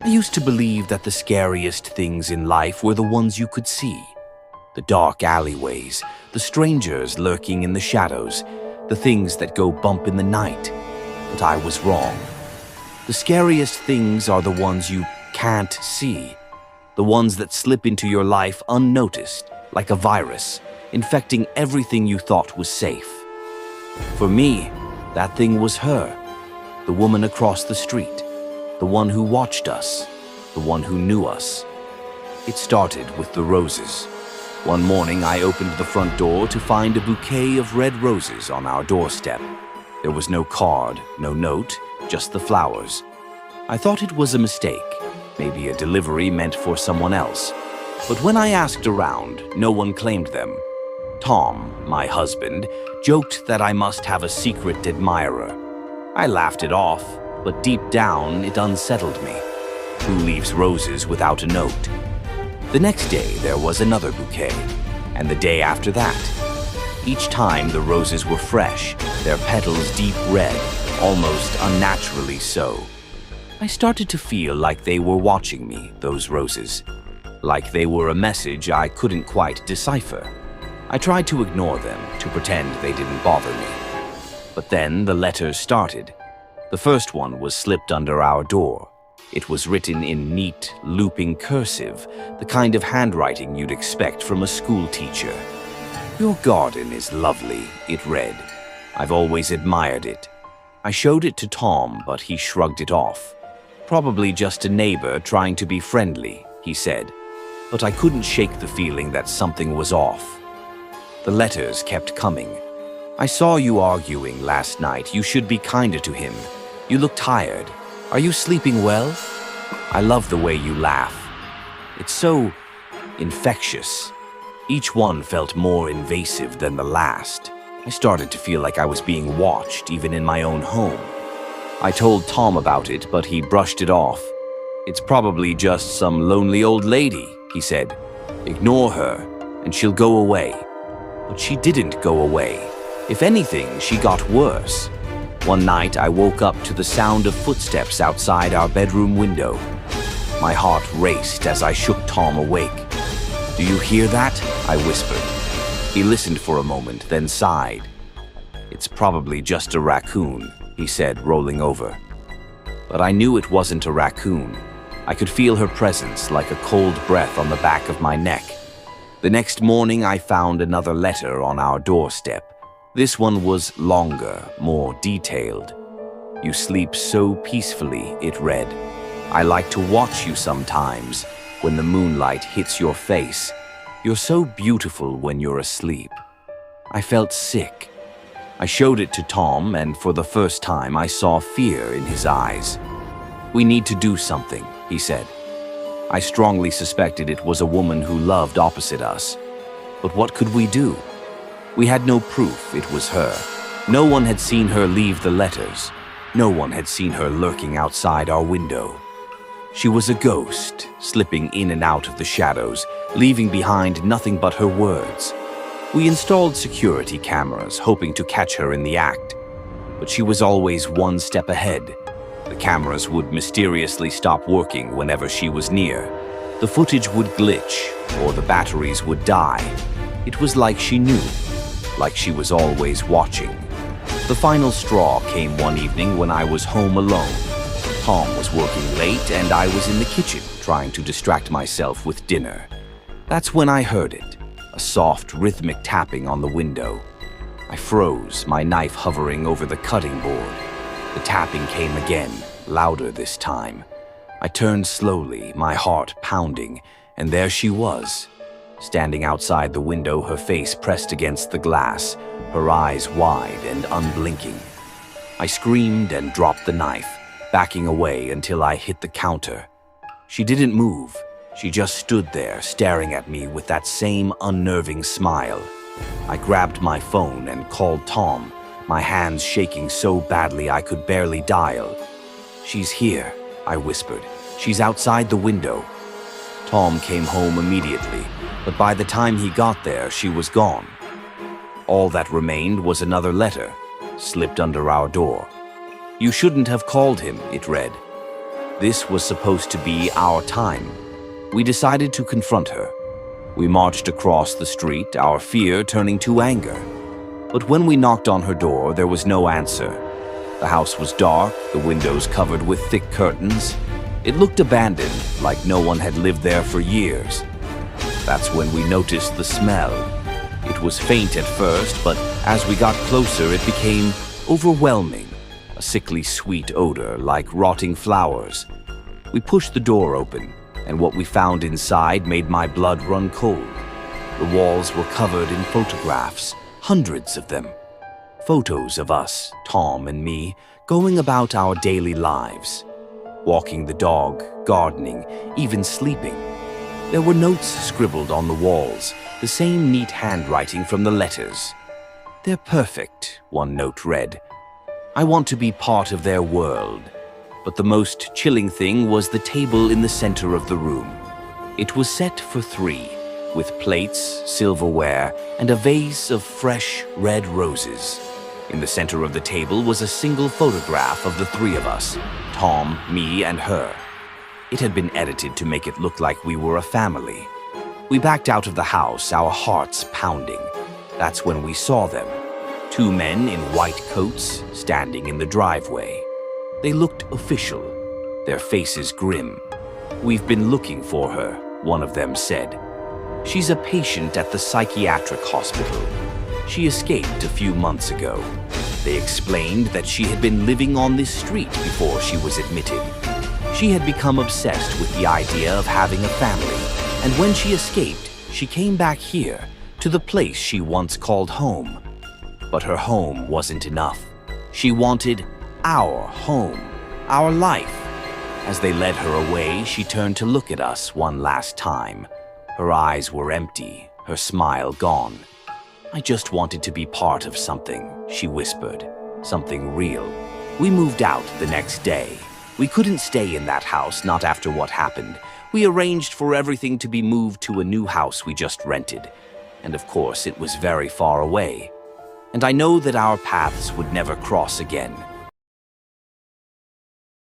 I used to believe that the scariest things in life were the ones you could see. The dark alleyways, the strangers lurking in the shadows, the things that go bump in the night. But I was wrong. The scariest things are the ones you can't see. The ones that slip into your life unnoticed, like a virus, infecting everything you thought was safe. For me, that thing was her, the woman across the street, the one who watched us, the one who knew us. It started with the roses. One morning, I opened the front door to find a bouquet of red roses on our doorstep. There was no card, no note, just the flowers. I thought it was a mistake, maybe a delivery meant for someone else. But when I asked around, no one claimed them. Tom, my husband, joked that I must have a secret admirer. I laughed it off, but deep down it unsettled me. Who leaves roses without a note? The next day there was another bouquet, and the day after that. Each time the roses were fresh, their petals deep red, almost unnaturally so. I started to feel like they were watching me, those roses. Like they were a message I couldn't quite decipher. I tried to ignore them, to pretend they didn't bother me. But then the letters started. The first one was slipped under our door. It was written in neat, looping cursive, the kind of handwriting you'd expect from a school teacher. "Your garden is lovely," it read. "I've always admired it." I showed it to Tom, but he shrugged it off. "Probably just a neighbor trying to be friendly," he said. But I couldn't shake the feeling that something was off. The letters kept coming. "I saw you arguing last night. You should be kinder to him. You look tired. Are you sleeping well? I love the way you laugh. It's so infectious." Each one felt more invasive than the last. I started to feel like I was being watched, even in my own home. I told Tom about it, but he brushed it off. "It's probably just some lonely old lady," he said. "Ignore her, and she'll go away." But she didn't go away. If anything, she got worse. One night, I woke up to the sound of footsteps outside our bedroom window. My heart raced as I shook Tom awake. "Do you hear that?" I whispered. He listened for a moment, then sighed. "It's probably just a raccoon," he said, rolling over. But I knew it wasn't a raccoon. I could feel her presence like a cold breath on the back of my neck. The next morning, I found another letter on our doorstep. This one was longer, more detailed. "You sleep so peacefully," it read. "I like to watch you sometimes, when the moonlight hits your face. You're so beautiful when you're asleep." I felt sick. I showed it to Tom, and for the first time I saw fear in his eyes. "We need to do something," he said. I strongly suspected it was a woman who loved opposite us. But what could we do? We had no proof it was her. No one had seen her leave the letters. No one had seen her lurking outside our window. She was a ghost, slipping in and out of the shadows, leaving behind nothing but her words. We installed security cameras, hoping to catch her in the act. But she was always one step ahead. The cameras would mysteriously stop working whenever she was near. The footage would glitch, or the batteries would die. It was like she knew, like she was always watching. The final straw came one evening when I was home alone. Tom was working late, and I was in the kitchen trying to distract myself with dinner. That's when I heard it, a soft, rhythmic tapping on the window. I froze, my knife hovering over the cutting board. The tapping came again, louder this time. I turned slowly, my heart pounding, and there she was, standing outside the window, her face pressed against the glass, her eyes wide and unblinking. I screamed and dropped the knife, backing away until I hit the counter. She didn't move. She just stood there, staring at me with that same unnerving smile. I grabbed my phone and called Tom, my hands shaking so badly I could barely dial. "She's here," I whispered. "She's outside the window." Tom came home immediately, but by the time he got there, she was gone. All that remained was another letter, slipped under our door. "You shouldn't have called him," it read. This was supposed to be our time. We decided to confront her. We marched across the street, our fear turning to anger. But when we knocked on her door, there was no answer. The house was dark, the windows covered with thick curtains. It looked abandoned, like no one had lived there for years. That's when we noticed the smell. It was faint at first, but as we got closer, it became overwhelming. A sickly sweet odor, like rotting flowers. We pushed the door open, and what we found inside made my blood run cold. The walls were covered in photographs, hundreds of them. Photos of us, Tom and me, going about our daily lives. Walking the dog, gardening, even sleeping. There were notes scribbled on the walls, the same neat handwriting from the letters. "They're perfect," one note read. "I want to be part of their world." But the most chilling thing was the table in the center of the room. It was set for 3, with plates, silverware, and a vase of fresh red roses. In the center of the table was a single photograph of the 3 of us, Tom, me, and her. It had been edited to make it look like we were a family. We backed out of the house, our hearts pounding. That's when we saw them. 2 men in white coats standing in the driveway. They looked official, their faces grim. "We've been looking for her," one of them said. "She's a patient at the psychiatric hospital. She escaped a few months ago." They explained that she had been living on this street before she was admitted. She had become obsessed with the idea of having a family, and when she escaped, she came back here, to the place she once called home. But her home wasn't enough. She wanted our home, our life. As they led her away, she turned to look at us one last time. Her eyes were empty, her smile gone. "I just wanted to be part of something," she whispered. "Something real." We moved out the next day. We couldn't stay in that house, not after what happened. We arranged for everything to be moved to a new house we just rented. And of course, it was very far away. And I know that our paths would never cross again.